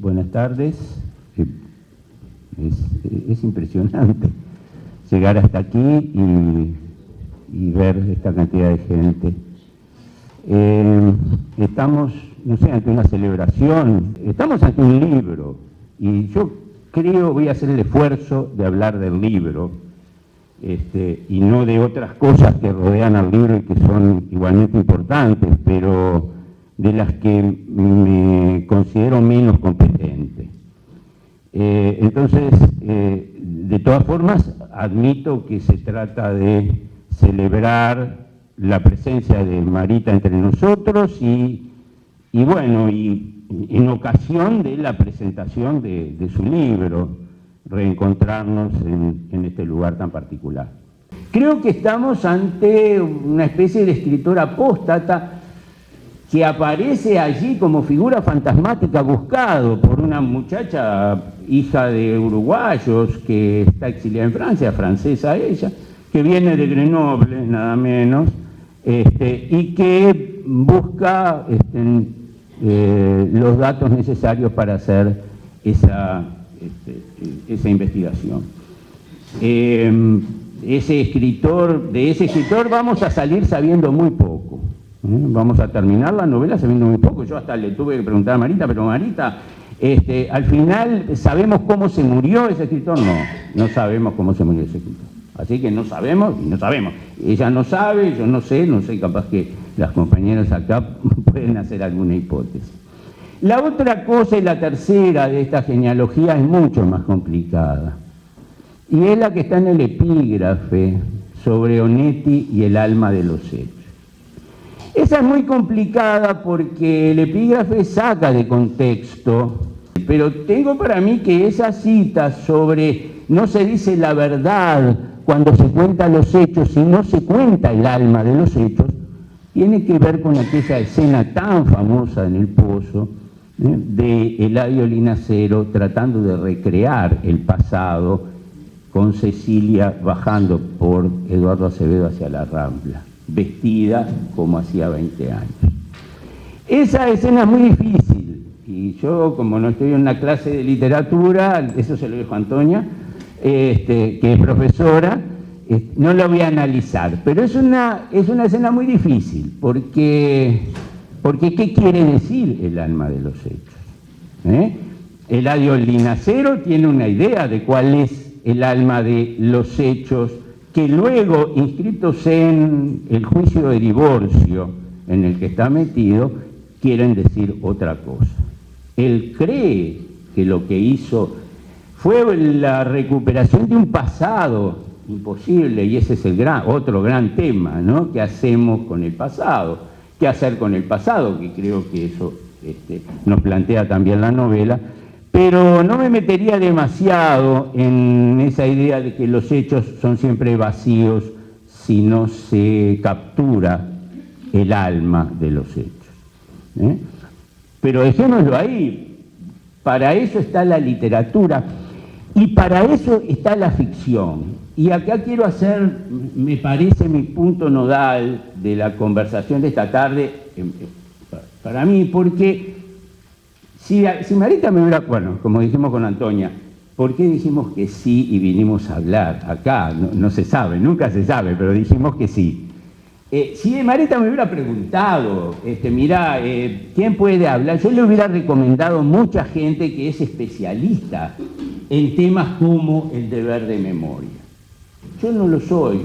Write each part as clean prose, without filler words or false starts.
Buenas tardes. Es impresionante llegar hasta aquí y ver esta cantidad de gente. Estamos, no sé, ante una celebración, estamos ante un libro, y yo creo, voy a hacer el esfuerzo de hablar del libro, y no de otras cosas que rodean al libro y que son igualmente importantes, pero de las que me considero menos competente. Entonces, de todas formas, admito que se trata de celebrar la presencia de Marita entre nosotros y bueno, y en ocasión de la presentación de su libro, reencontrarnos en este lugar tan particular. Creo que estamos ante una especie de escritor apóstata que aparece allí como figura fantasmática, buscado por una muchacha hija de uruguayos que está exiliada en Francia, francesa ella, que viene de Grenoble, nada menos, y que busca los datos necesarios para hacer esa investigación. De ese escritor vamos a salir sabiendo muy poco. Vamos a terminar la novela sabiendo muy poco. Yo hasta le tuve que preguntar a Marita, pero Marita, al final, ¿sabemos cómo se murió ese escritor? No sabemos cómo se murió ese escritor. Así que no sabemos y no sabemos. Ella no sabe, yo no sé, capaz que las compañeras acá pueden hacer alguna hipótesis. La otra cosa y la tercera de esta genealogía es mucho más complicada. Y es la que está en el epígrafe sobre Onetti y el alma de los hechos. Esa es muy complicada porque el epígrafe saca de contexto, pero tengo para mí que esa cita sobre no se dice la verdad cuando se cuentan los hechos y no se cuenta el alma de los hechos, tiene que ver con aquella escena tan famosa en El Pozo, de Eladio Linacero tratando de recrear el pasado con Cecilia bajando por Eduardo Acevedo hacia la Rambla, vestida como hacía 20 años. Esa escena es muy difícil, y yo, como no estoy en una clase de literatura, eso se lo dejo a Antonia, que es profesora, no la voy a analizar, pero es una escena muy difícil, porque ¿qué quiere decir el alma de los hechos? Eladio Linacero tiene una idea de cuál es el alma de los hechos, que luego, inscritos en el juicio de divorcio en el que está metido, quieren decir otra cosa. Él cree que lo que hizo fue la recuperación de un pasado imposible, y ese es otro gran tema, ¿no? ¿Qué hacemos con el pasado? ¿Qué hacer con el pasado? Que creo que eso nos plantea también la novela, pero no me metería demasiado en esa idea de que los hechos son siempre vacíos si no se captura el alma de los hechos. Pero dejémoslo ahí. Para eso está la literatura y para eso está la ficción. Y acá quiero hacer, me parece, mi punto nodal de la conversación de esta tarde, para mí, porque si Marita me hubiera, bueno, como dijimos con Antonia, ¿por qué dijimos que sí y vinimos a hablar acá? No se sabe, nunca se sabe, pero dijimos que sí. Si Marita me hubiera preguntado, mira, ¿quién puede hablar? Yo le hubiera recomendado mucha gente que es especialista en temas como el deber de memoria. Yo no lo soy.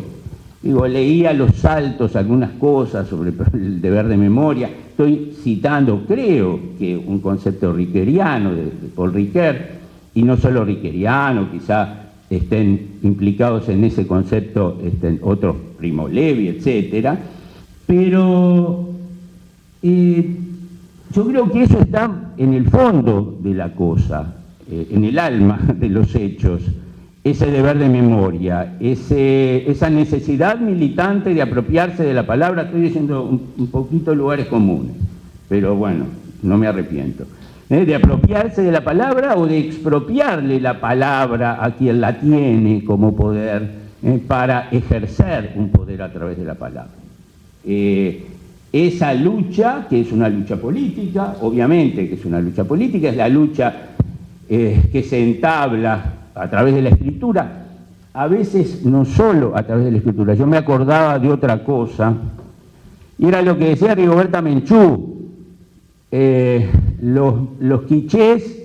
Digo, leí a los saltos algunas cosas sobre el deber de memoria. Estoy citando, creo que un concepto rickeriano de Paul Ricoeur, y no solo rickeriano, quizá estén implicados en ese concepto otros, Primo Levi, etcétera, pero yo creo que eso está en el fondo de la cosa, en el alma de los hechos, ese deber de memoria, esa necesidad militante de apropiarse de la palabra. Estoy diciendo un poquito lugares comunes, pero bueno, no me arrepiento. De apropiarse de la palabra o de expropiarle la palabra a quien la tiene como poder, para ejercer un poder a través de la palabra. esa lucha, que es una lucha política, obviamente que es una lucha política, es la lucha que se entabla a través de la escritura, a veces no solo a través de la escritura. Yo me acordaba de otra cosa, y era lo que decía Rigoberta Menchú, los quichés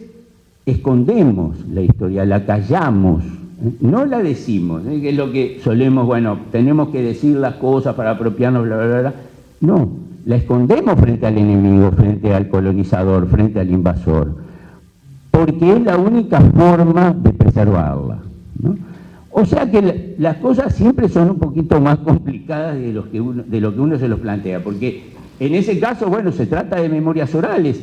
escondemos la historia, la callamos, no la decimos, que es lo que solemos, bueno, tenemos que decir las cosas para apropiarnos, bla, bla, bla, bla. No, la escondemos frente al enemigo, frente al colonizador, frente al invasor, porque es la única forma de preservarla, ¿no? O sea que las cosas siempre son un poquito más complicadas de lo que uno se los plantea, porque en ese caso, bueno, se trata de memorias orales,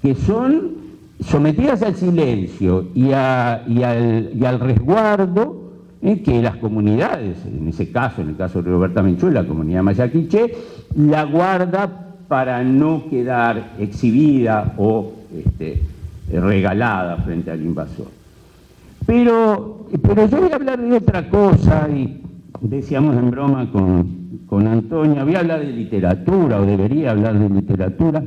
que son sometidas al silencio y al resguardo que las comunidades, en ese caso, en el caso de Rigoberta Menchú, la comunidad maya quiché, la guarda para no quedar exhibida o regalada frente al invasor. Pero yo voy a hablar de otra cosa, y decíamos en broma con Antonio, voy a hablar de literatura, o debería hablar de literatura,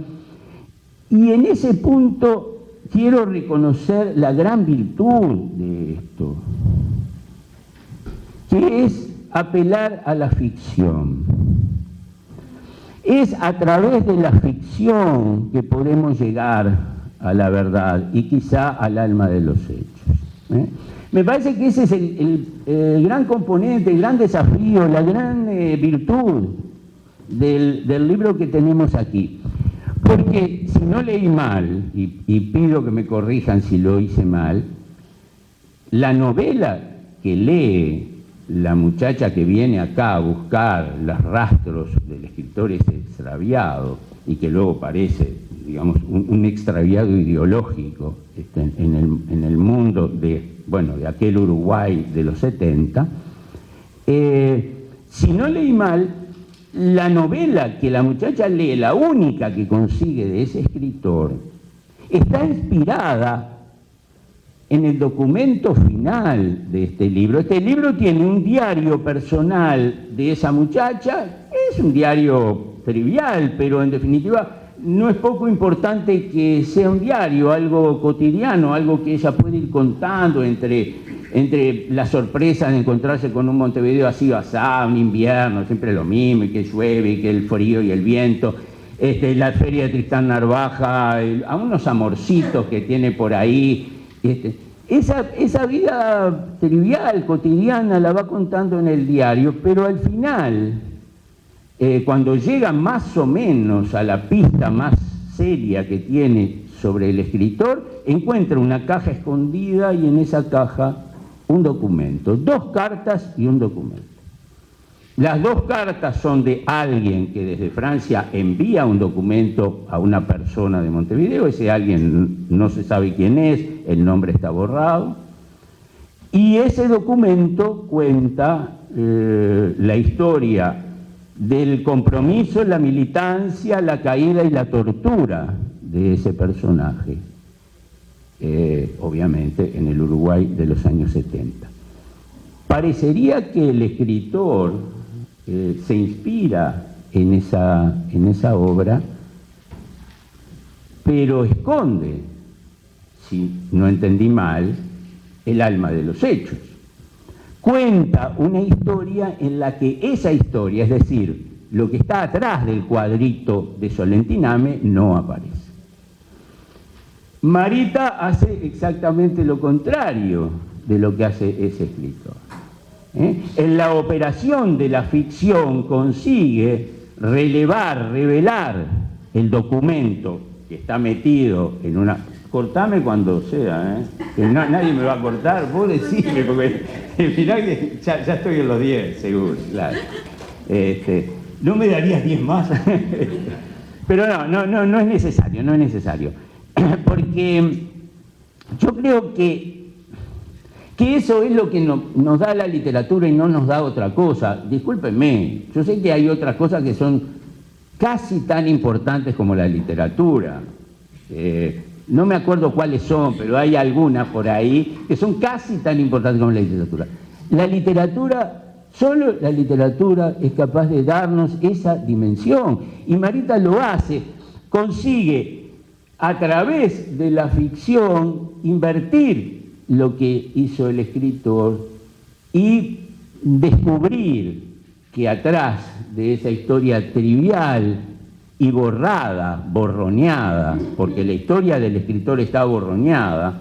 y en ese punto quiero reconocer la gran virtud de esto, que es apelar a la ficción. Es a través de la ficción que podemos llegar a la verdad y quizá al alma de los hechos. Me parece que ese es el gran componente, el gran desafío, la gran virtud del libro que tenemos aquí. Porque si no leí mal, y pido que me corrijan si lo hice mal, la novela que lee la muchacha que viene acá a buscar los rastros del escritor ese extraviado, y que luego parece, digamos, un extraviado ideológico en el mundo de aquel Uruguay de los 70, si no leí mal, la novela que la muchacha lee, la única que consigue de ese escritor, está inspirada en el documento final de este libro. Este libro tiene un diario personal de esa muchacha, es un diario trivial, pero en definitiva no es poco importante que sea un diario, algo cotidiano, algo que ella puede ir contando entre la sorpresa de encontrarse con un Montevideo así o asá, un invierno, siempre lo mismo, y que llueve, y que el frío y el viento, la feria de Tristán Narvaja, a unos amorcitos que tiene por ahí. Esa vida trivial, cotidiana, la va contando en el diario, pero al final, cuando llega más o menos a la pista más seria que tiene sobre el escritor, encuentra una caja escondida y en esa caja un documento, 2 cartas y un documento. Las 2 cartas son de alguien que desde Francia envía un documento a una persona de Montevideo, ese alguien no se sabe quién es, el nombre está borrado, y ese documento cuenta la historia del compromiso, la militancia, la caída y la tortura de ese personaje, obviamente en el Uruguay de los años 70. Parecería que el escritor se inspira en esa obra, pero esconde, si no entendí mal, el alma de los hechos. Cuenta una historia en la que esa historia, es decir, lo que está atrás del cuadrito de Solentiname, no aparece. Marita hace exactamente lo contrario de lo que hace ese escritor. En la operación de la ficción consigue revelar el documento que está metido en una... Cortame cuando sea, que nadie me va a cortar, vos decime, porque mirá que ya estoy en los 10, seguro, claro. ¿No me darías 10 más? Pero no es necesario, no es necesario. Porque yo creo que eso es lo que nos da la literatura y no nos da otra cosa. Discúlpenme, yo sé que hay otras cosas que son casi tan importantes como la literatura. No me acuerdo cuáles son, pero hay algunas por ahí que son casi tan importantes como la literatura. La literatura Solo la literatura es capaz de darnos esa dimensión. Y Marita lo hace, consigue a través de la ficción invertir lo que hizo el escritor y descubrir que atrás de esa historia trivial y borrada, borroneada, porque la historia del escritor está borroneada,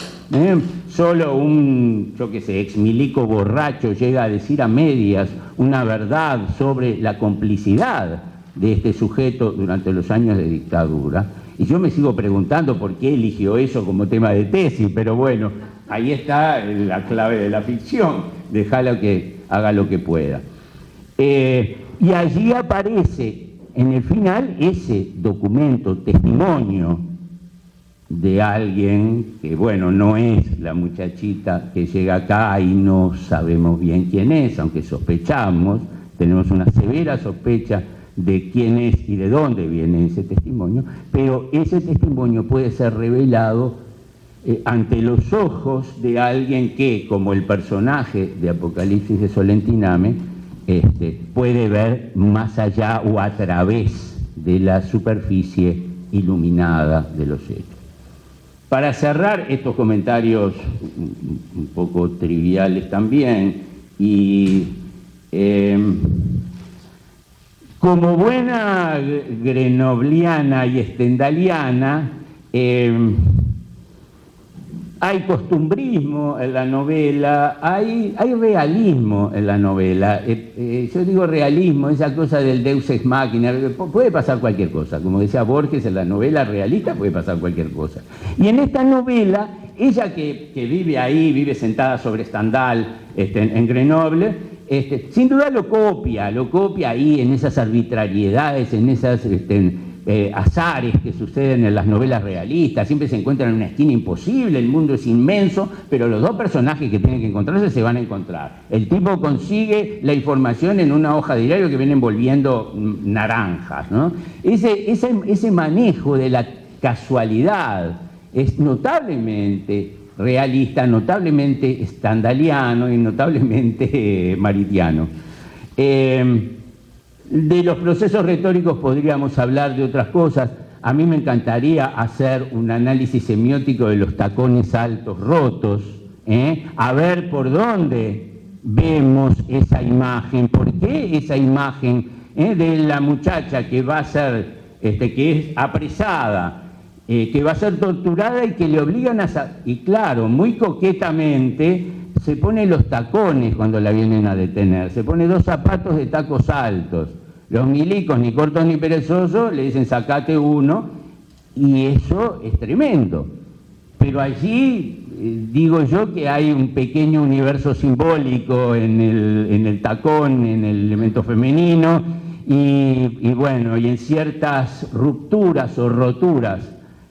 solo un, yo qué sé, exmilico borracho llega a decir a medias una verdad sobre la complicidad de este sujeto durante los años de dictadura. Y yo me sigo preguntando por qué eligió eso como tema de tesis, pero bueno, ahí está la clave de la ficción, déjalo que haga lo que pueda. Y allí aparece en el final ese documento, testimonio de alguien que, bueno, no es la muchachita que llega acá y no sabemos bien quién es, aunque sospechamos, tenemos una severa sospecha de quién es y de dónde viene ese testimonio, pero ese testimonio puede ser revelado ante los ojos de alguien que, como el personaje de Apocalipsis de Solentiname, puede ver más allá o a través de la superficie iluminada de los hechos. Para cerrar estos comentarios un poco triviales también, y como buena grenobliana y stendhaliana, hay costumbrismo en la novela, hay realismo en la novela. Yo digo realismo, esa cosa del deus ex machina, puede pasar cualquier cosa. Como decía Borges, en la novela realista puede pasar cualquier cosa. Y en esta novela, ella que vive ahí, vive sentada sobre Stendhal, en Grenoble, sin duda lo copia ahí en esas arbitrariedades, en esas azares que suceden en las novelas realistas. Siempre se encuentran en una esquina imposible, el mundo es inmenso, pero los dos personajes que tienen que encontrarse se van a encontrar. El tipo consigue la información en una hoja de diario que viene envolviendo naranjas, ¿no? Ese manejo de la casualidad es notablemente realista, notablemente stendhaliano y notablemente maritiano. De los procesos retóricos podríamos hablar de otras cosas. A mí me encantaría hacer un análisis semiótico de los tacones altos rotos, a ver por dónde vemos esa imagen, por qué esa imagen de la muchacha que va a ser, que es apresada, que va a ser torturada y que le obligan y claro, muy coquetamente se pone los tacones cuando la vienen a detener, se pone 2 zapatos de tacos altos. Los milicos, ni cortos ni perezosos, le dicen sacate uno, y eso es tremendo. Pero allí digo yo que hay un pequeño universo simbólico en el tacón, en el elemento femenino, y bueno, y en ciertas rupturas o roturas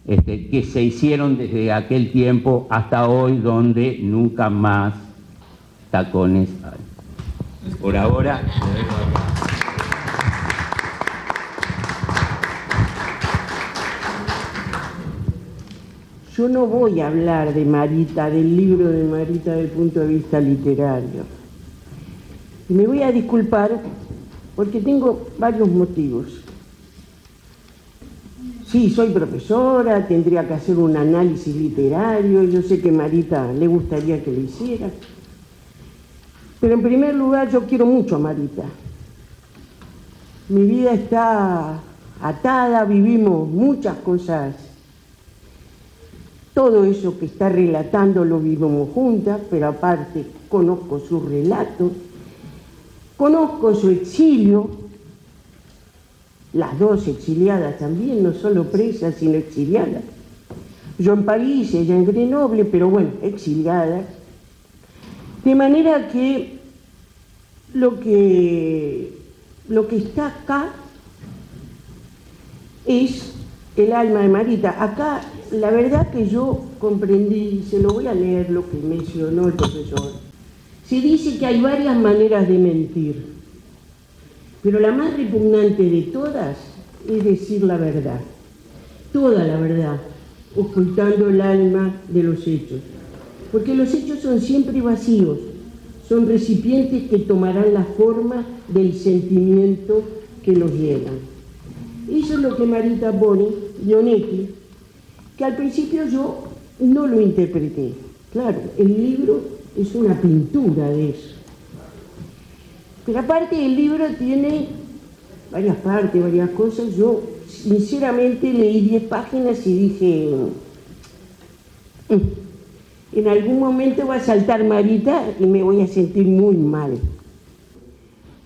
que se hicieron desde aquel tiempo hasta hoy, donde nunca más tacones hay. Por ahora... Yo no voy a hablar de Marita, del libro de Marita desde el punto de vista literario. Y me voy a disculpar porque tengo varios motivos. Sí, soy profesora, tendría que hacer un análisis literario, yo sé que a Marita le gustaría que lo hiciera. Pero en primer lugar, yo quiero mucho a Marita. Mi vida está atada, vivimos muchas cosas. Todo eso que está relatando lo vivimos juntas, pero aparte conozco sus relatos, conozco su exilio, las dos exiliadas también, no solo presas, sino exiliadas. Yo en París, ella en Grenoble, pero bueno, exiliadas. De manera que lo que está acá es el alma de Marita. Acá, la verdad que yo comprendí, se lo voy a leer lo que mencionó el profesor. Se dice que hay varias maneras de mentir, pero la más repugnante de todas es decir la verdad, toda la verdad, ocultando el alma de los hechos. Porque los hechos son siempre vacíos, son recipientes que tomarán la forma del sentimiento que los llenan. Eso es lo que Marita Bonetti, que al principio yo no lo interpreté. Claro, el libro es una pintura de eso. Pero aparte el libro tiene varias partes, varias cosas. Yo sinceramente leí 10 páginas y dije, en algún momento va a saltar Marita y me voy a sentir muy mal.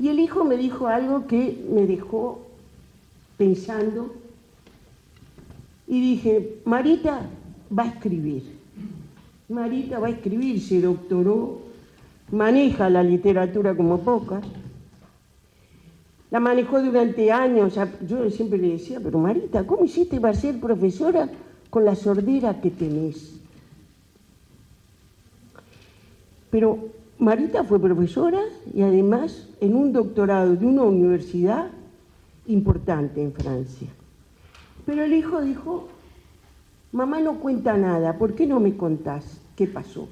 Y el hijo me dijo algo que me dejó pensando y dije, Marita va a escribir. Marita va a escribir, se doctoró, maneja la literatura como pocas. La manejó durante años. Yo siempre le decía, pero Marita, ¿cómo hiciste para ser profesora con la sordera que tenés? Pero Marita fue profesora y además en un doctorado de una universidad importante en Francia. Pero el hijo dijo, mamá no cuenta nada, ¿por qué no me contás qué pasó?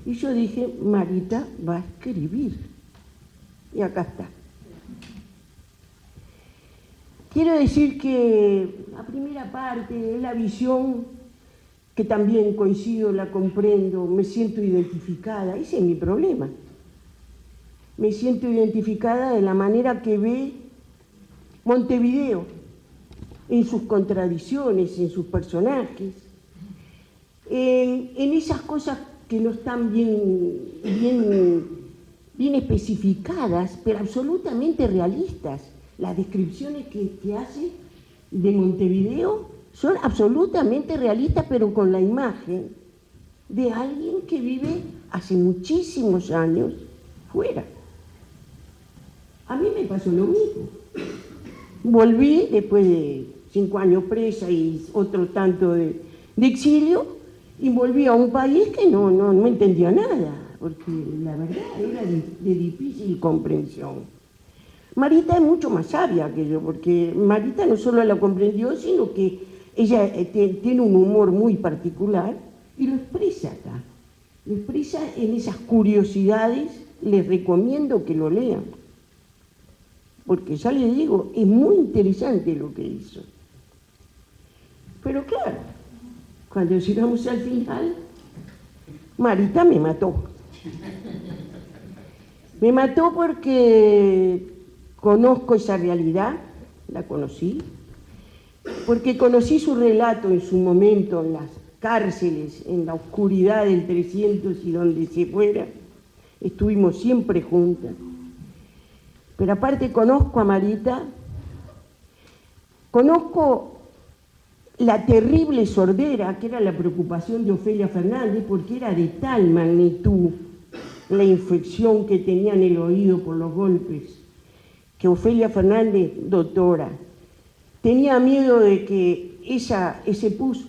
Y yo dije, Marita va a escribir. Y acá está. Quiero decir que la primera parte es la visión que también coincido, la comprendo, me siento identificada. Ese es mi problema. Me siento identificada de la manera que ve Montevideo, en sus contradicciones, en sus personajes, en esas cosas que no están bien especificadas, pero absolutamente realistas. Las descripciones que hace de Montevideo son absolutamente realistas, pero con la imagen de alguien que vive hace muchísimos años fuera. A mí me pasó lo mismo. Volví después de 5 años presa y otro tanto de exilio, y volví a un país que no entendía nada, porque la verdad era de difícil comprensión. Marita es mucho más sabia que yo, porque Marita no solo la comprendió, sino que ella tiene un humor muy particular y lo expresa acá. Lo expresa en esas curiosidades. Les recomiendo que lo lean, porque ya les digo, es muy interesante lo que hizo. Pero claro, cuando llegamos al final, Marita me mató. Me mató porque conozco esa realidad, la conocí, porque conocí su relato en su momento en las cárceles, en la oscuridad del 300 y donde se fuera, estuvimos siempre juntas. Pero aparte conozco a Marita, conozco la terrible sordera, que era la preocupación de Ofelia Fernández, porque era de tal magnitud la infección que tenía en el oído por los golpes, que Ofelia Fernández, doctora, tenía miedo de que ese pus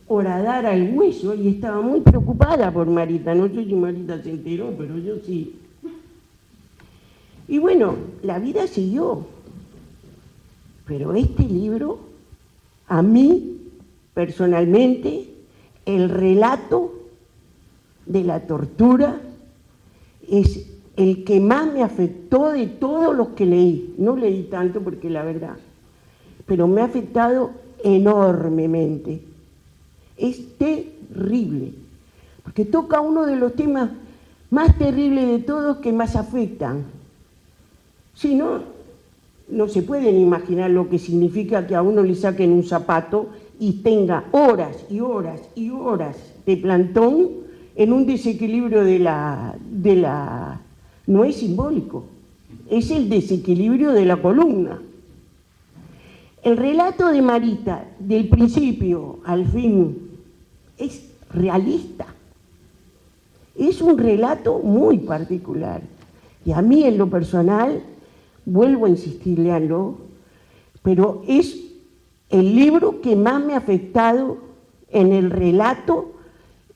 horadara el hueso y estaba muy preocupada por Marita. No sé si Marita se enteró, pero yo sí. Y bueno, la vida siguió. Pero este libro, a mí, personalmente, el relato de la tortura es el que más me afectó de todos los que leí. No leí tanto porque la verdad, pero me ha afectado enormemente. Es terrible, porque toca uno de los temas más terribles de todos que más afectan. Si no, no se pueden imaginar lo que significa que a uno le saquen un zapato y tenga horas y horas y horas de plantón en un desequilibrio de la... No es simbólico, es el desequilibrio de la columna. El relato de Marita, del principio al fin, es realista. Es un relato muy particular. Y a mí, en lo personal, vuelvo a insistir, léanlo, pero es el libro que más me ha afectado en el relato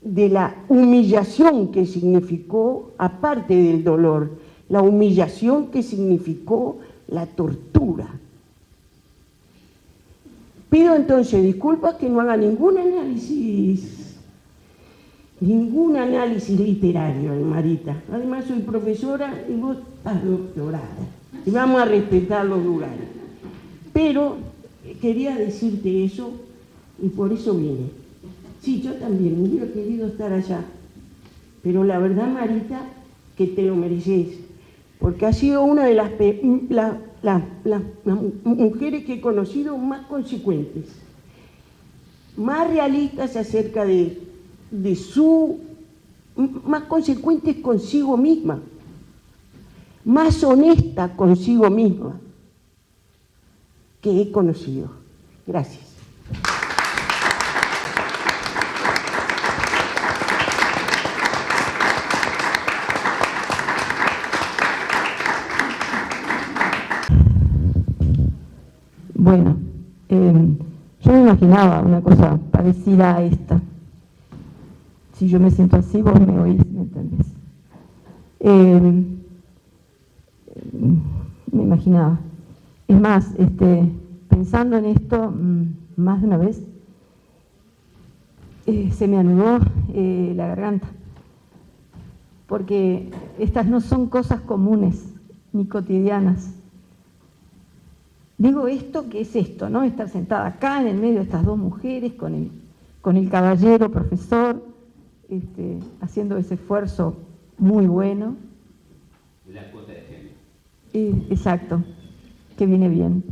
de la humillación que significó, aparte del dolor, la humillación que significó la tortura. Pido entonces disculpas que no haga ningún análisis ningún análisis literario, Marita. Además soy profesora y vos estás doctorada. Y vamos a respetar los lugares. Pero quería decirte eso y por eso vine. Sí, yo también hubiera querido estar allá. Pero la verdad, Marita, que te lo mereces. Porque has sido una de las mujeres que he conocido más consecuentes, más realistas acerca de más consecuentes consigo misma, más honesta consigo misma que he conocido. Gracias. Bueno, yo me imaginaba una cosa parecida a esta. Si yo me siento así, vos me oís, ¿me entendés? Me imaginaba. Es más, pensando en esto más de una vez, se me anudó la garganta, porque estas no son cosas comunes ni cotidianas. Digo esto, ¿qué es esto, no? Estar sentada acá en el medio de estas dos mujeres, con el caballero profesor, haciendo ese esfuerzo muy bueno. La cuota de género. Exacto, que viene bien.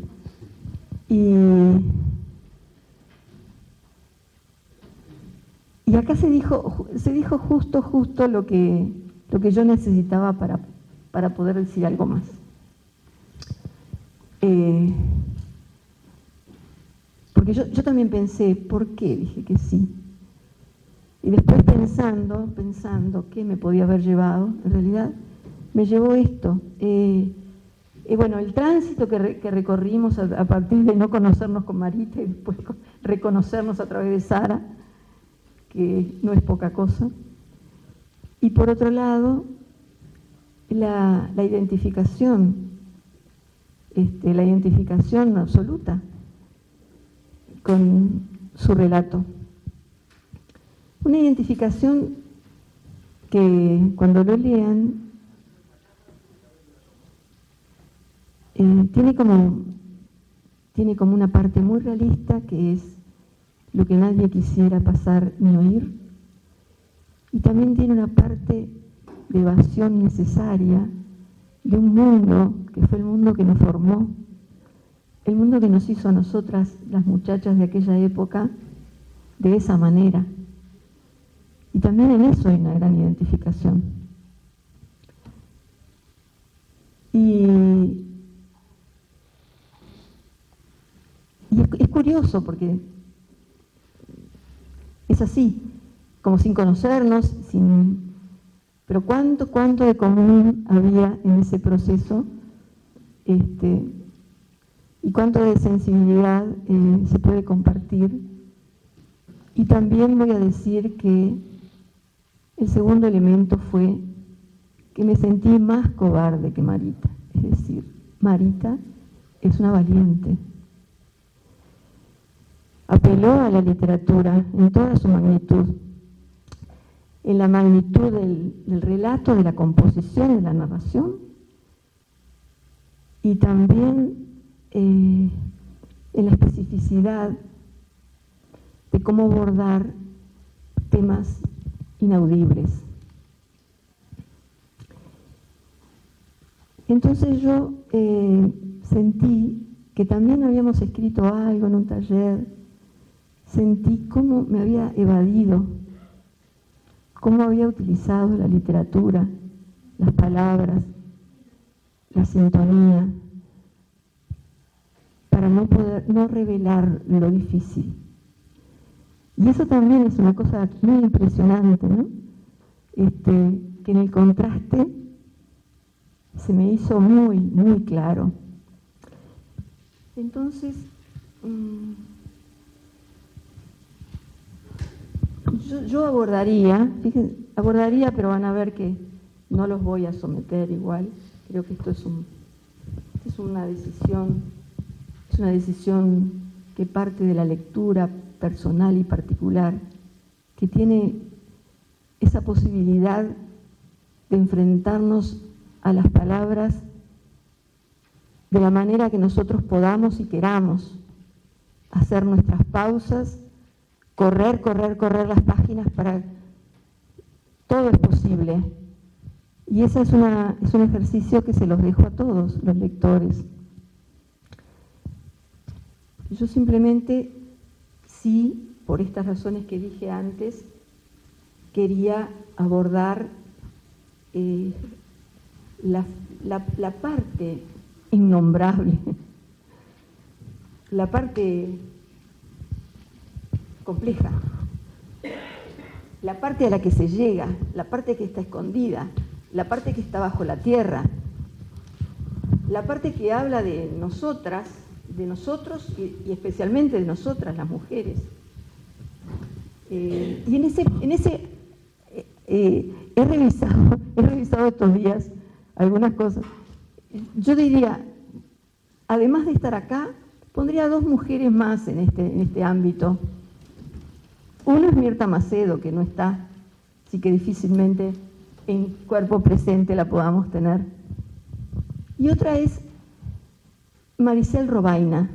Y acá se dijo justo lo que yo necesitaba para poder decir algo más. Porque yo también pensé, ¿por qué dije que sí? Y después pensando qué me podía haber llevado, en realidad me llevó esto. Bueno, el tránsito que recorrimos a partir de no conocernos con Marita y después reconocernos a través de Sara, que no es poca cosa. Y por otro lado, la identificación absoluta con su relato. Una identificación que cuando lo lean tiene como una parte muy realista, que es lo que nadie quisiera pasar ni oír, y también tiene una parte de evasión necesaria de un mundo que fue el mundo que nos formó, el mundo que nos hizo a nosotras, las muchachas de aquella época, de esa manera. Y también en eso hay una gran identificación. Y es curioso porque es así, como sin conocernos, pero cuánto de común había en ese proceso, y cuánto de sensibilidad se puede compartir. Y también voy a decir que el segundo elemento fue que me sentí más cobarde que Marita. Es decir, Marita es una valiente. Apeló a la literatura en toda su magnitud, en la magnitud del relato, de la composición, de la narración, y también en la especificidad de cómo abordar temas inaudibles. Entonces yo sentí que también habíamos escrito algo en un taller, sentí cómo me había evadido, cómo había utilizado la literatura, las palabras, la sintonía, para no revelar lo difícil. Y eso también es una cosa muy impresionante, ¿no? Que en el contraste se me hizo muy, muy claro. Entonces, yo abordaría, fíjense, pero van a ver que no los voy a someter igual. Creo que esto es una decisión que parte de la lectura personal y particular, que tiene esa posibilidad de enfrentarnos a las palabras de la manera que nosotros podamos y queramos, hacer nuestras pausas, correr las páginas para... Todo es posible. Y ese es un ejercicio que se los dejo a todos los lectores. Yo simplemente, sí, por estas razones que dije antes, quería abordar la parte innombrable, la parte compleja, la parte a la que se llega, la parte que está escondida, la parte que está bajo la tierra, la parte que habla de nosotras, de nosotros y especialmente de nosotras, las mujeres. Y en ese he revisado estos días algunas cosas. Yo diría, además de estar acá, pondría 2 mujeres más en este ámbito. Una es Mirta Macedo, que no está, así que difícilmente en cuerpo presente la podamos tener. Y otra es Maricel Robaina,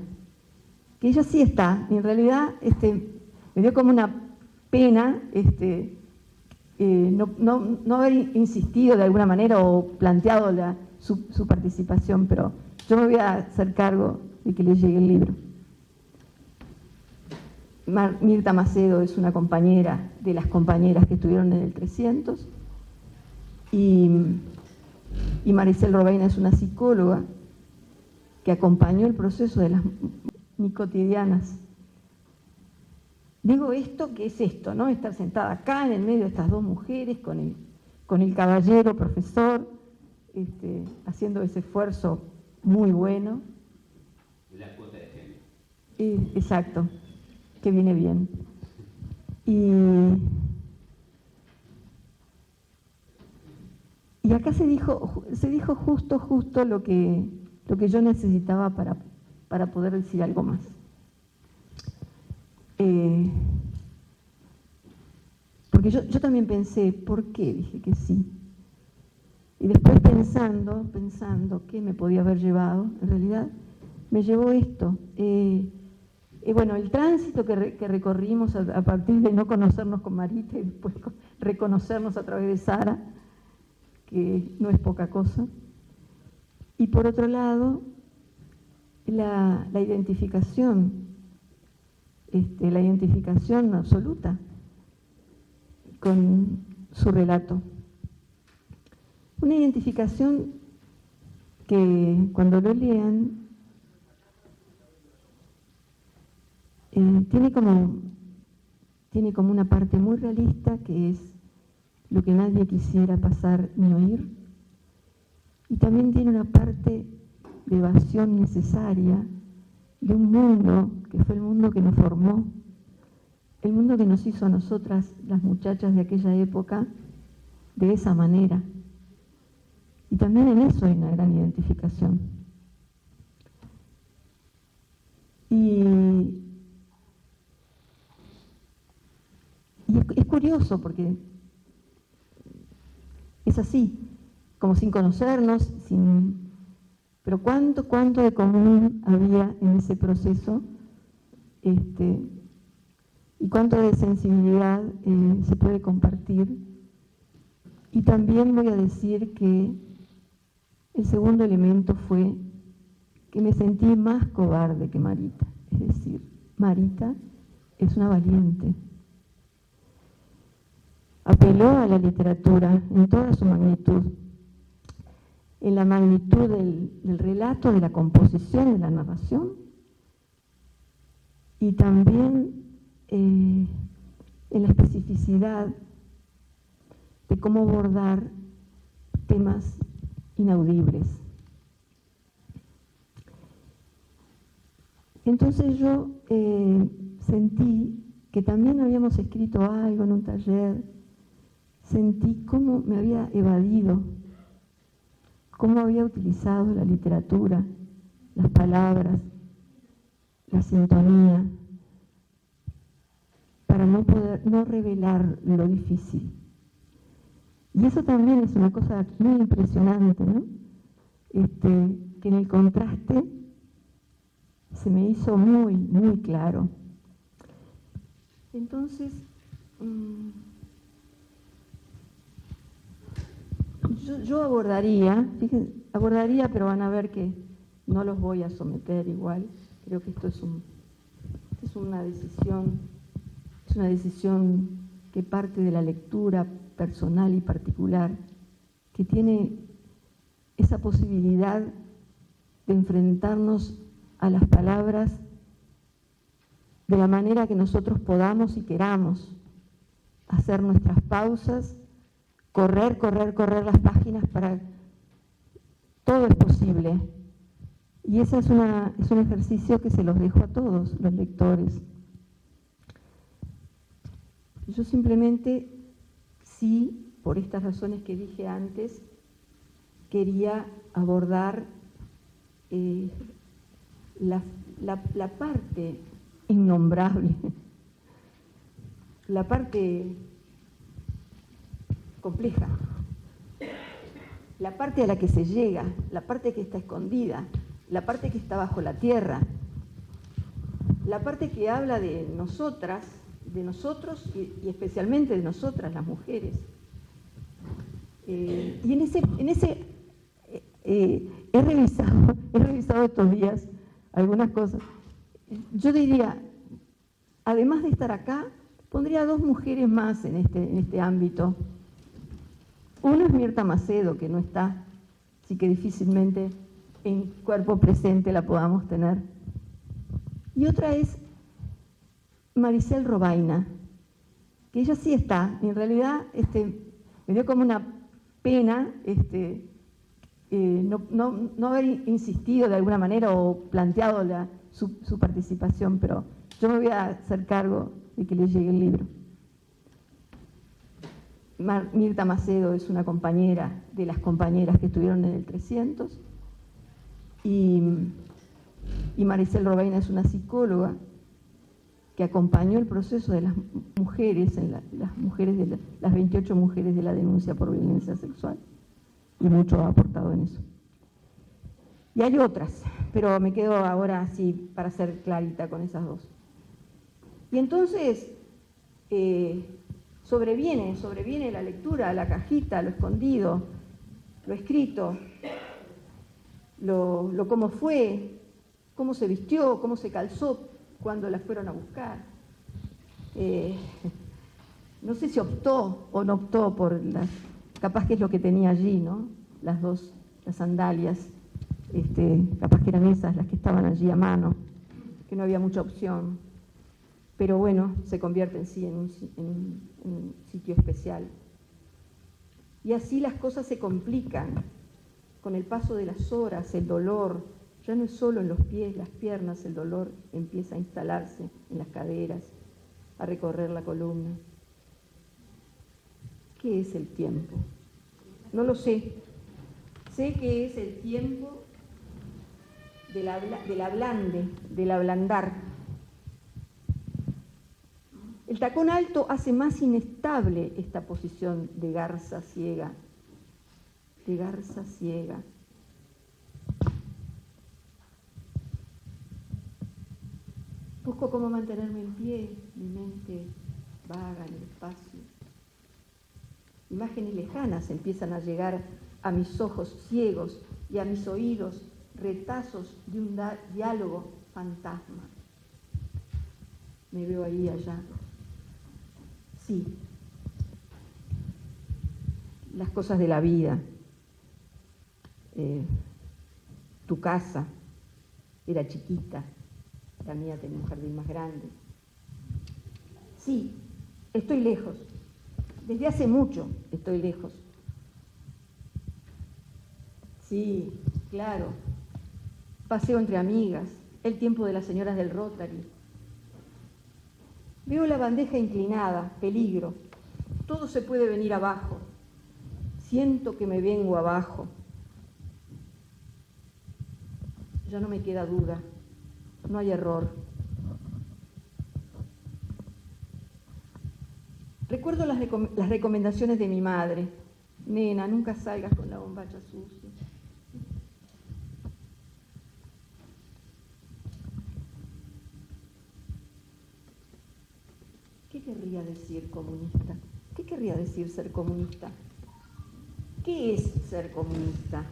que ella sí está, y en realidad me dio como una pena no haber insistido de alguna manera o planteado su participación, pero yo me voy a hacer cargo de que le llegue el libro. Mirta Macedo es una compañera de las compañeras que estuvieron en el 300 y Maricel Robaina es una psicóloga que acompañó el proceso de las cotidianas. Digo esto, que es esto, ¿no? Estar sentada acá en el medio de estas 2 mujeres con el caballero profesor haciendo ese esfuerzo muy bueno. La cuota de género. Exacto, que viene bien. Y acá se dijo justo lo que yo necesitaba para poder decir algo más. Porque yo también pensé, ¿por qué dije que sí? Y después pensando qué me podía haber llevado, en realidad me llevó esto. Bueno, el tránsito que recorrimos a partir de no conocernos con Marita y después reconocernos a través de Sara, que no es poca cosa. Y por otro lado, la identificación absoluta con su relato. Una identificación que cuando lo lean tiene como una parte muy realista, que es lo que nadie quisiera pasar ni oír, y también tiene una parte de evasión necesaria de un mundo que fue el mundo que nos formó, el mundo que nos hizo a nosotras, las muchachas de aquella época, de esa manera. Y también en eso hay una gran identificación. Y es curioso porque es así, como sin conocernos, pero cuánto de común había en ese proceso, y cuánto de sensibilidad se puede compartir. Y también voy a decir que el segundo elemento fue que me sentí más cobarde que Marita. Es decir, Marita es una valiente. Apeló a la literatura en toda su magnitud, en la magnitud del relato, de la composición, de la narración, y también en la especificidad de cómo abordar temas inaudibles. Entonces yo sentí que también habíamos escrito algo en un taller, sentí cómo me había evadido, cómo había utilizado la literatura, las palabras, la sintonía, para no revelar lo difícil Y eso también es una cosa muy impresionante, ¿no? Que en el contraste se me hizo muy, muy claro. Entonces, yo abordaría, fíjense, pero van a ver que no los voy a someter igual. Creo que esto es una decisión que parte de la lectura personal y particular, que tiene esa posibilidad de enfrentarnos a las palabras de la manera que nosotros podamos y queramos, hacer nuestras pausas, correr las páginas para... Todo es posible. Y ese es un ejercicio que se los dejo a todos los lectores. Yo simplemente, sí, por estas razones que dije antes, quería abordar la parte innombrable, la parte compleja, la parte a la que se llega, la parte que está escondida, la parte que está bajo la tierra, la parte que habla de nosotras, de nosotros y especialmente de nosotras, las mujeres. Y en ese he revisado estos días algunas cosas. Yo diría, además de estar acá, pondría 2 mujeres más en este ámbito. Una es Mirta Macedo, que no está, así que difícilmente en cuerpo presente la podamos tener. Y otra es Maricel Robaina, que ella sí está. En realidad me dio como una pena no haber insistido de alguna manera o planteado su participación, pero yo me voy a hacer cargo de que le llegue el libro. Mirta Macedo es una compañera de las compañeras que estuvieron en el 300 y Maricel Robaina es una psicóloga que acompañó el proceso de las mujeres, las 28 mujeres de la denuncia por violencia sexual, y mucho ha aportado en eso. Y hay otras, pero me quedo ahora así para ser clarita con esas 2. Y entonces sobreviene la lectura, la cajita, lo escondido, lo escrito, lo cómo fue, cómo se vistió, cómo se calzó cuando la fueron a buscar. No sé si optó o no optó por capaz que es lo que tenía allí, ¿no? Las sandalias, capaz que eran esas las que estaban allí a mano, que no había mucha opción. Pero bueno, se convierte en sí en un sitio especial. Y así las cosas se complican. Con el paso de las horas, el dolor, ya no es solo en los pies, las piernas, el dolor empieza a instalarse en las caderas, a recorrer la columna. ¿Qué es el tiempo? No lo sé. Sé que es el tiempo del ablandar. El tacón alto hace más inestable esta posición de garza ciega. Busco cómo mantenerme en pie, mi mente vaga en el espacio. Imágenes lejanas empiezan a llegar a mis ojos ciegos y a mis oídos retazos de un diálogo fantasma. Me veo ahí allá. Sí, las cosas de la vida. Tu casa era chiquita, la mía tenía un jardín más grande. Sí, estoy lejos. Desde hace mucho estoy lejos. Sí, claro. Paseo entre amigas, el tiempo de las señoras del Rotary. Veo la bandeja inclinada, peligro. Todo se puede venir abajo. Siento que me vengo abajo. Ya no me queda duda. No hay error. Recuerdo las recomendaciones de mi madre. Nena, nunca salgas con la bombacha sucia. ¿Qué querría decir comunista? ¿Qué querría decir ser comunista? ¿Qué es ser comunista?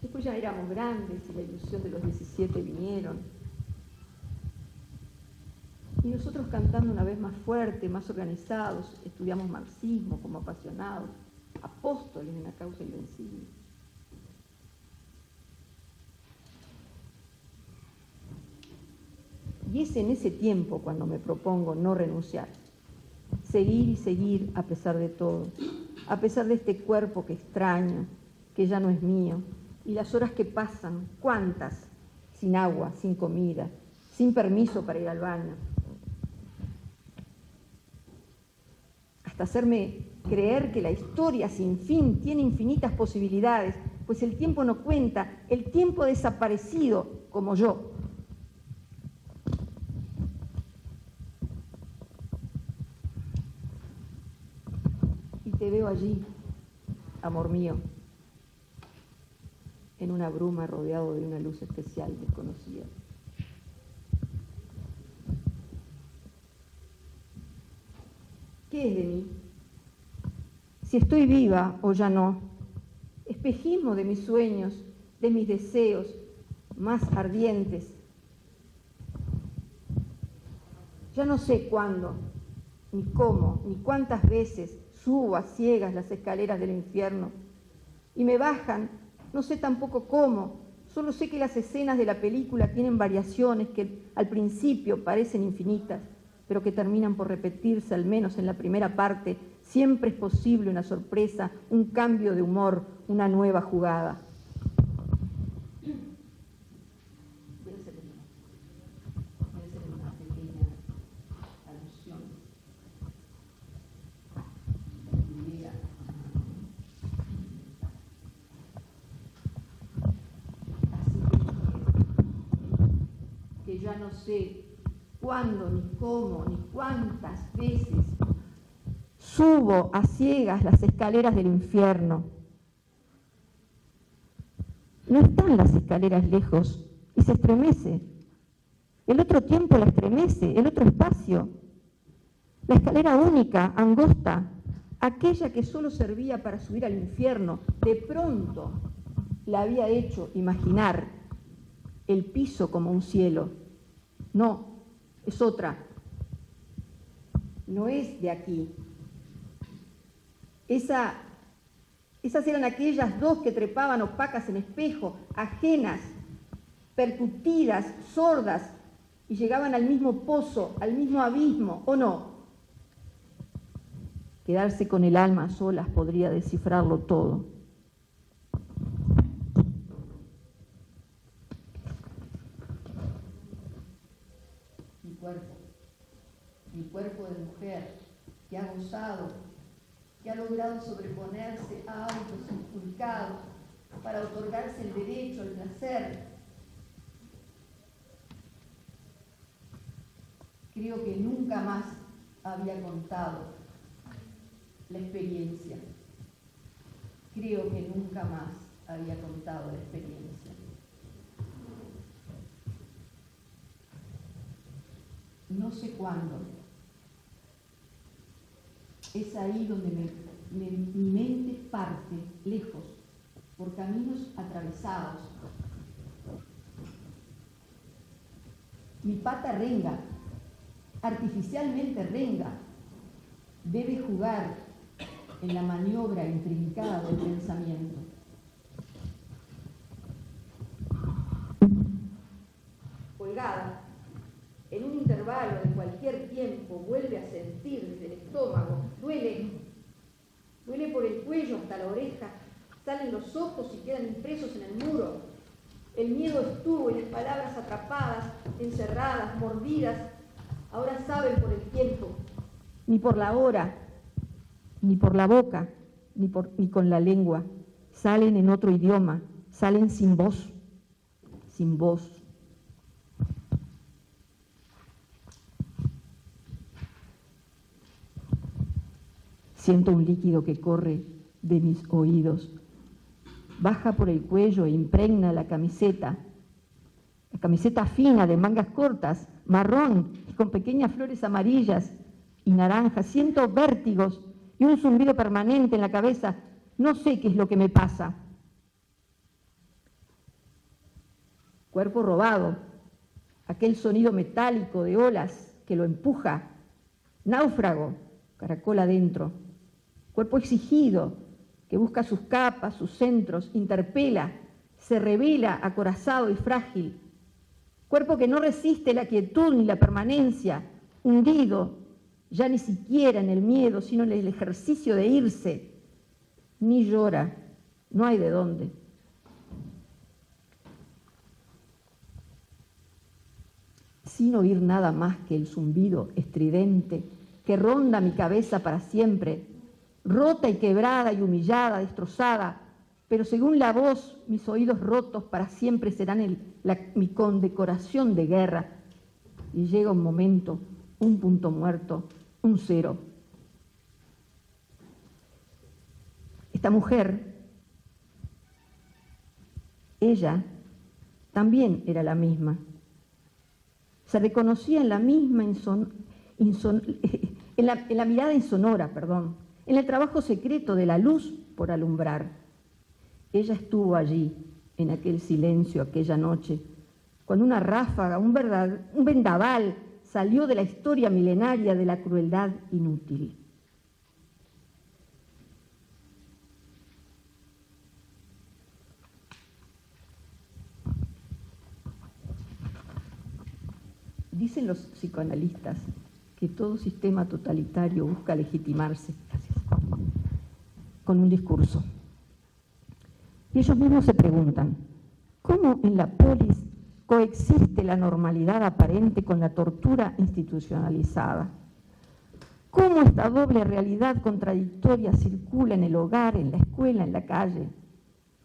Después ya éramos grandes y la ilusión de los 17 vinieron. Y nosotros cantando una vez más fuerte, más organizados, estudiamos marxismo como apasionados, apóstoles en la causa invencible. Y es en ese tiempo cuando me propongo no renunciar, seguir y seguir a pesar de todo, a pesar de este cuerpo que extraño, que ya no es mío, y las horas que pasan, ¿cuántas? Sin agua, sin comida, sin permiso para ir al baño. Hasta hacerme creer que la historia sin fin tiene infinitas posibilidades, pues el tiempo no cuenta, el tiempo desaparecido como yo. Y te veo allí, amor mío, en una bruma rodeado de una luz especial desconocida. ¿Qué es de mí? Si estoy viva o ya no, espejismo de mis sueños, de mis deseos más ardientes. Ya no sé cuándo, ni cómo, ni cuántas veces subo a ciegas las escaleras del infierno y me bajan, no sé tampoco cómo, solo sé que las escenas de la película tienen variaciones que al principio parecen infinitas, pero que terminan por repetirse, al menos en la primera parte. Siempre es posible una sorpresa, un cambio de humor, una nueva jugada. Voy a hacer una pequeña alusión. Así que ya no sé cuándo, ni cómo, ni cuántas veces subo a ciegas las escaleras del infierno. No están las escaleras lejos y se estremece. El otro tiempo la estremece, el otro espacio. La escalera única, angosta, aquella que solo servía para subir al infierno, de pronto la había hecho imaginar el piso como un cielo. No, es otra. No es de aquí. Esas eran aquellas dos que trepaban opacas en espejo, ajenas, percutidas, sordas, y llegaban al mismo pozo, al mismo abismo, ¿o no? Quedarse con el alma a solas podría descifrarlo todo. Mi cuerpo de mujer, que ha gozado, que ha logrado sobreponerse a autos inculcados para otorgarse el derecho al placer. Creo que nunca más había contado la experiencia. Creo que nunca más había contado la experiencia. No sé cuándo. Es ahí donde mi mente parte lejos, por caminos atravesados. Mi pata renga, artificialmente renga, debe jugar en la maniobra intrincada del pensamiento. Colgada, en un intervalo de cualquier tiempo, vuelve a sentir desde el estómago, duele por el cuello hasta la oreja, salen los ojos y quedan impresos en el muro. El miedo estuvo y las palabras atrapadas, encerradas, mordidas, ahora saben por el tiempo, ni por la hora, ni por la boca, ni con la lengua. Salen en otro idioma, salen sin voz, sin voz. Siento un líquido que corre de mis oídos. Baja por el cuello e impregna la camiseta fina de mangas cortas, marrón y con pequeñas flores amarillas y naranjas. Siento vértigos y un zumbido permanente en la cabeza. No sé qué es lo que me pasa. Cuerpo robado, aquel sonido metálico de olas que lo empuja. Náufrago, caracol adentro. Cuerpo exigido, que busca sus capas, sus centros, interpela, se revela acorazado y frágil. Cuerpo que no resiste la quietud ni la permanencia, hundido, ya ni siquiera en el miedo, sino en el ejercicio de irse. Ni llora, no hay de dónde. Sin oír nada más que el zumbido estridente que ronda mi cabeza para siempre, rota y quebrada y humillada, destrozada, pero según la voz, mis oídos rotos para siempre serán mi condecoración de guerra. Y llega un momento, un punto muerto, un cero. Esta mujer, ella también era la misma. Se reconocía en la misma en la mirada insonora, en el trabajo secreto de la luz por alumbrar. Ella estuvo allí, en aquel silencio, aquella noche, cuando una ráfaga, un vendaval salió de la historia milenaria de la crueldad inútil. Dicen los psicoanalistas que todo sistema totalitario busca legitimarse con un discurso. Y ellos mismos se preguntan, ¿cómo en la polis coexiste la normalidad aparente con la tortura institucionalizada? ¿Cómo esta doble realidad contradictoria circula en el hogar, en la escuela, en la calle?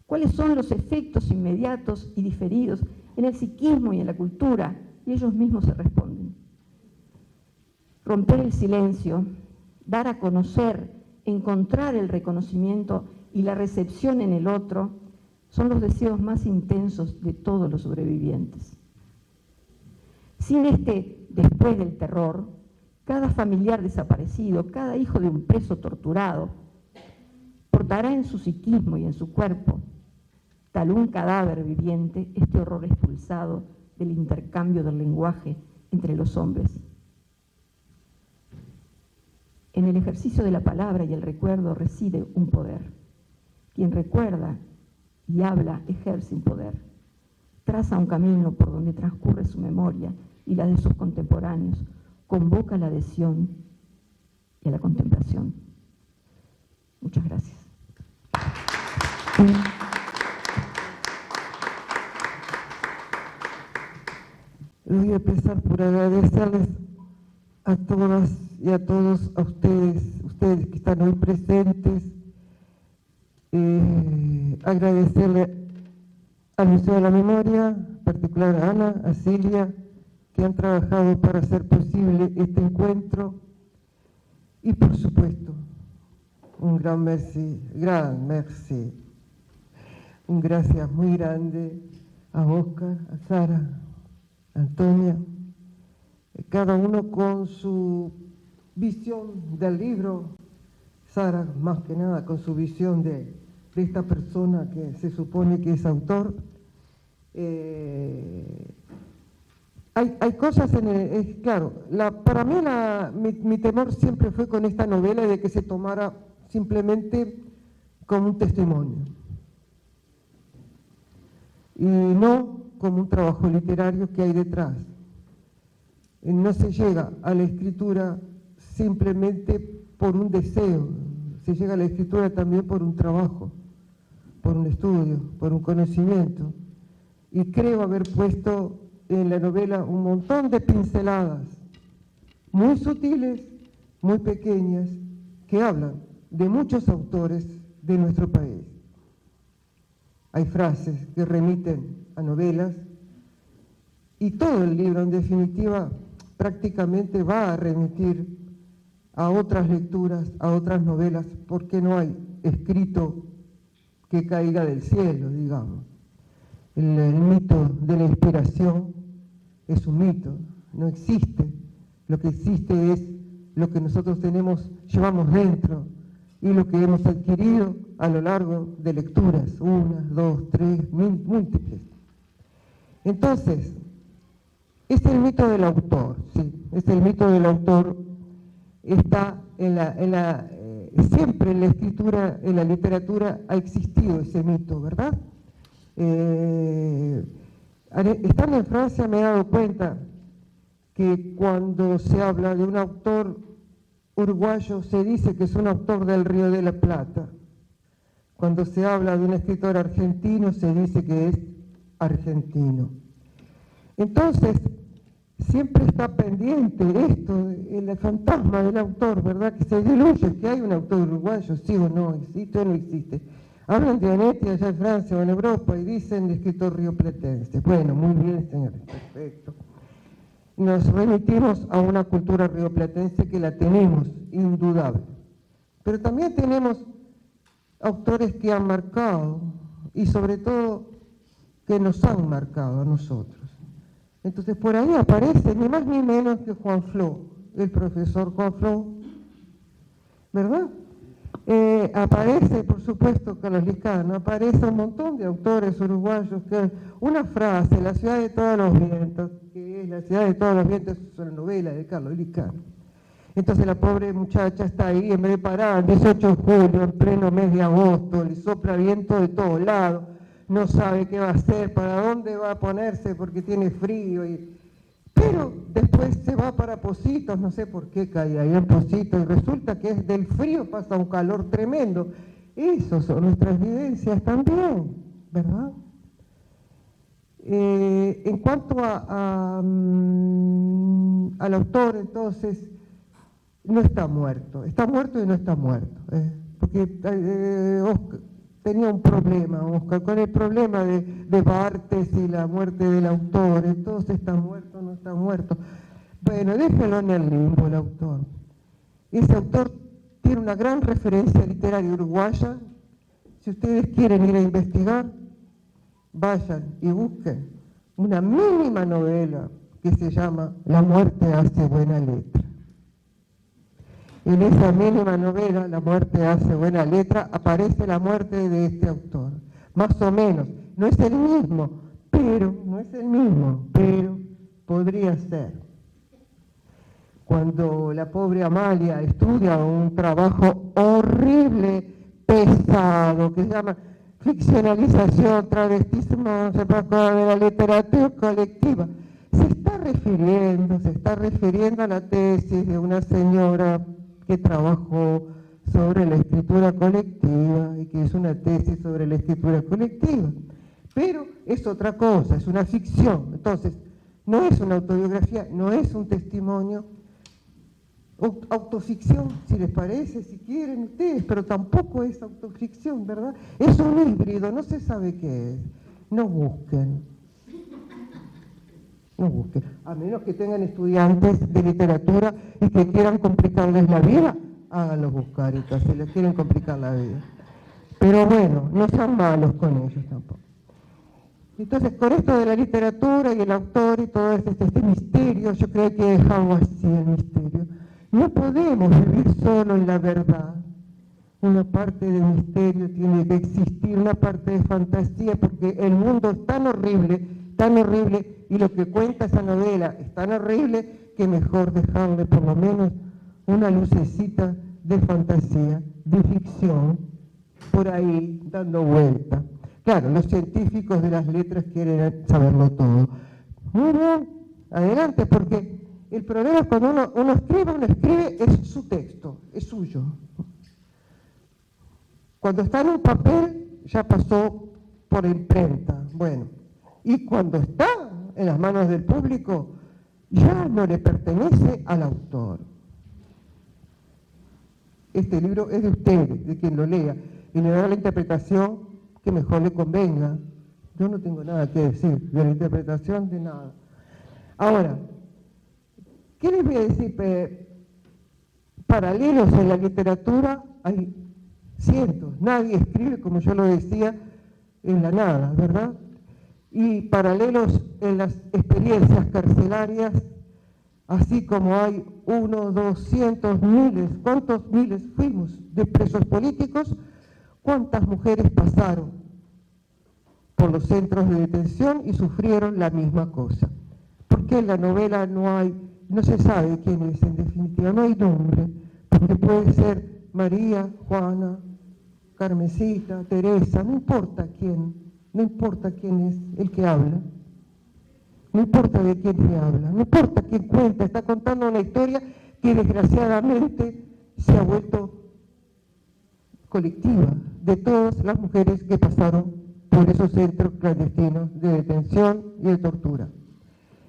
¿Cuáles son los efectos inmediatos y diferidos en el psiquismo y en la cultura? Y ellos mismos se responden. Romper el silencio, dar a conocer, encontrar el reconocimiento y la recepción en el otro, son los deseos más intensos de todos los sobrevivientes. Sin después del terror, cada familiar desaparecido, cada hijo de un preso torturado, portará en su psiquismo y en su cuerpo, tal un cadáver viviente, este horror expulsado del intercambio del lenguaje entre los hombres. En el ejercicio de la palabra y el recuerdo reside un poder. Quien recuerda y habla ejerce un poder. Traza un camino por donde transcurre su memoria y la de sus contemporáneos. Convoca a la adhesión y a la contemplación. Muchas gracias. Voy a empezar por agradecerles a todas y a todos, a ustedes que están hoy presentes, agradecerle al Museo de la Memoria, en particular a Ana, a Silvia, que han trabajado para hacer posible este encuentro, y por supuesto, un gran merci, un gracias muy grande a Oscar, a Sara, a Antonia, cada uno con su visión del libro, Sara más que nada con su visión de esta persona que se supone que es autor. Hay cosas claro, para mí mi temor siempre fue con esta novela de que se tomara simplemente como un testimonio y no como un trabajo literario que hay detrás. No se llega a la escritura simplemente por un deseo, se llega a la escritura también por un trabajo, por un estudio, por un conocimiento. Y creo haber puesto en la novela un montón de pinceladas muy sutiles, muy pequeñas, que hablan de muchos autores de nuestro país. Hay frases que remiten a novelas y todo el libro, en definitiva, prácticamente va a remitir a otras lecturas, a otras novelas, porque no hay escrito que caiga del cielo, digamos. El mito de la inspiración es un mito, no existe. Lo que existe es lo que nosotros llevamos dentro y lo que hemos adquirido a lo largo de lecturas, 1, 2, 3, múltiples. Entonces, es el mito del autor, ¿sí? Es el mito del autor, está siempre en la escritura, en la literatura ha existido ese mito, ¿verdad? Estando en Francia me he dado cuenta que cuando se habla de un autor uruguayo se dice que es un autor del Río de la Plata. Cuando se habla de un escritor argentino se dice que es argentino. Entonces, siempre está pendiente esto, el fantasma del autor, ¿verdad? Que se diluye, que hay un autor uruguayo, sí o no, existe o no existe. Hablan de Anetti allá en Francia o en Europa y dicen de escritor rioplatense. Bueno, muy bien, señores, perfecto. Nos remitimos a una cultura rioplatense que la tenemos, indudable. Pero también tenemos autores que han marcado y sobre todo que nos han marcado a nosotros. Entonces por ahí aparece ni más ni menos que Juan Flo, el profesor Juan Flo, ¿verdad? Aparece, por supuesto, Carlos Licano, aparece un montón de autores uruguayos que una frase, La ciudad de todos los vientos, que es La ciudad de todos los vientos, es una novela de Carlos Licano. Entonces la pobre muchacha está ahí, en vez de parar, el 18 de julio, en pleno mes de agosto, le sopla viento de todos lados, no sabe qué va a hacer, para dónde va a ponerse porque tiene frío. Pero después se va para Pocitos, no sé por qué cae ahí en Pocitos, y resulta que del frío pasa un calor tremendo. Esas son nuestras vivencias también, ¿verdad? En cuanto al autor, entonces, no está muerto y no está muerto, porque Oscar tenía un problema, Oscar, con el problema de Barthes y la muerte del autor, entonces está muerto, no está muerto. Bueno, déjelo en el limbo el autor. Ese autor tiene una gran referencia literaria uruguaya. Si ustedes quieren ir a investigar, vayan y busquen una mínima novela que se llama La muerte hace buena letra. En esa mínima novela, La muerte hace buena letra, aparece la muerte de este autor. Más o menos, no es el mismo, pero podría ser. Cuando la pobre Amalia estudia un trabajo horrible, pesado, que se llama ficcionalización, travestismo, de la literatura colectiva, se está refiriendo a la tesis de una señora que trabajó sobre la escritura colectiva y que es una tesis sobre la escritura colectiva. Pero es otra cosa, es una ficción. Entonces, no es una autobiografía, no es un testimonio, autoficción, si les parece, si quieren ustedes, pero tampoco es autoficción, ¿verdad? Es un híbrido, no se sabe qué es. No busquen, a menos que tengan estudiantes de literatura y que quieran complicarles la vida, háganlos buscar, entonces, si les quieren complicar la vida. Pero bueno, no sean malos con ellos tampoco. Entonces, con esto de la literatura y el autor y todo este misterio, yo creo que he dejado así el misterio. No podemos vivir solo en la verdad. Una parte de misterio tiene que existir, una parte de fantasía, porque el mundo es tan horrible, y lo que cuenta esa novela es tan horrible que mejor dejarle por lo menos una lucecita de fantasía, de ficción, por ahí dando vuelta. Claro, los científicos de las letras quieren saberlo todo. Muy bien, adelante, porque el problema es cuando uno escribe, es su texto, es suyo. Cuando está en un papel, ya pasó por imprenta. Bueno, y cuando está en las manos del público, ya no le pertenece al autor. Este libro es de ustedes, de quien lo lea, y le dará la interpretación que mejor le convenga. Yo no tengo nada que decir de la interpretación de nada. Ahora, ¿qué les voy a decir? paralelos en la literatura hay cientos. Nadie escribe, como yo lo decía, en la nada, ¿verdad? Y paralelos en las experiencias carcelarias, así como hay 1, 200, miles, ¿cuántos miles fuimos de presos políticos? ¿Cuántas mujeres pasaron por los centros de detención y sufrieron la misma cosa? Porque en la novela no se sabe quién es en definitiva, no hay nombre, porque puede ser María, Juana, Carmencita, Teresa, no importa quién es el que habla, no importa de quién se habla, no importa quién cuenta, está contando una historia que desgraciadamente se ha vuelto colectiva, de todas las mujeres que pasaron por esos centros clandestinos de detención y de tortura.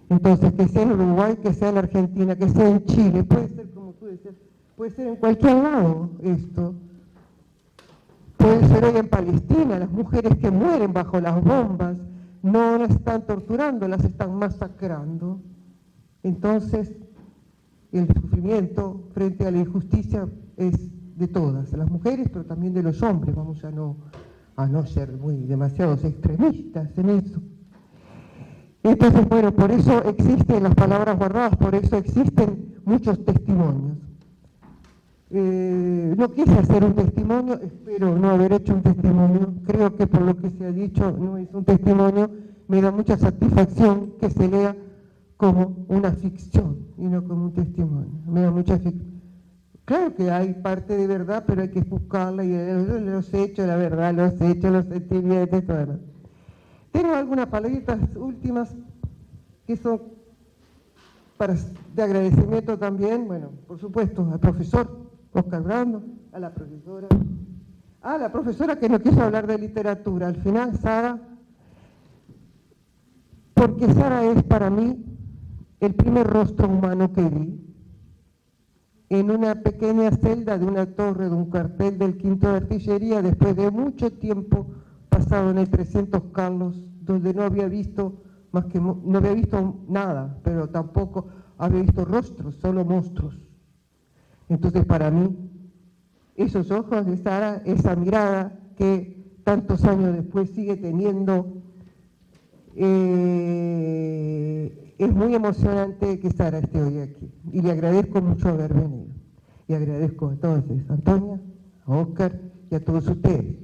Entonces, que sea en Uruguay, que sea en Argentina, que sea en Chile, puede ser como tú decías, puede ser en cualquier lado esto. Puede ser hoy en Palestina, las mujeres que mueren bajo las bombas, no las están torturando, las están masacrando. Entonces, el sufrimiento frente a la injusticia es de todas, las mujeres, pero también de los hombres, vamos a no ser demasiados extremistas en eso. Entonces, bueno, por eso existen las palabras guardadas, por eso existen muchos testimonios. No quise hacer un testimonio, espero no haber hecho un testimonio, creo que por lo que se ha dicho no es un testimonio, me da mucha satisfacción que se lea como una ficción y no como un testimonio, me da mucha claro que hay parte de verdad, pero hay que buscarla y los hechos, la verdad, los hechos, los sentimientos, todo demás. Tengo algunas palabritas últimas que son de agradecimiento también, bueno, por supuesto, al profesor Oscar Brando, a la profesora que no quiso hablar de literatura, al final Sara, porque Sara es para mí el primer rostro humano que vi en una pequeña celda de una torre, de un cuartel del 5º de Artillería, después de mucho tiempo pasado en el 300 Carlos, donde no había visto nada, pero tampoco había visto rostros, solo monstruos. Entonces, para mí, esos ojos de Sara, esa mirada que tantos años después sigue teniendo, es muy emocionante que Sara esté hoy aquí. Y le agradezco mucho haber venido. Y agradezco a todos, a Antonia, a Oscar y a todos ustedes.